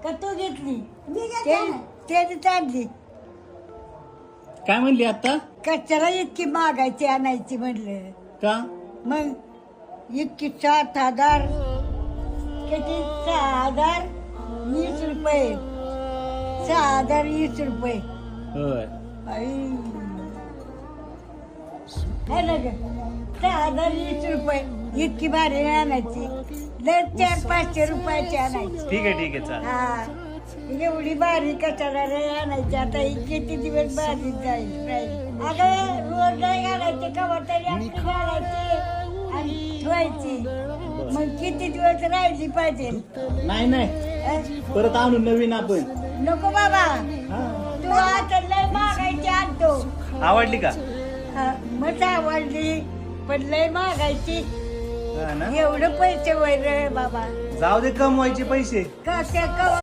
का तू घेतली मी घेतली ना. त्याची चालली काय म्हणली आता? कशाला इतकी मागायची आणायची म्हणलं का? मग इतकी 7,000 किती 6,020 रुपये 6,020 रुपये होय. आई है ना ग 6,020 रुपये इतकी भारी आणायची लय 400-500 रुपयाची आणायची ठीक आहे चालेल. हा एवढी बारी कशाला रे आणायची आता ही किती दिवस बारी जाईल अगं रोज नाही घालायची कवा तरी आपली घालायची आणि ठेवायची मग किती दिवस राहिली पाहिजे नाही परत आणू नवीन आपण. नको बाबा हा. तू आता लय मागायची आणतो आवडली का? मग आवडली पण लय मागायची हा ना. एवढं पैसे वय रे बाबा जाऊ दे कमवायचे पैसे का त्या कवा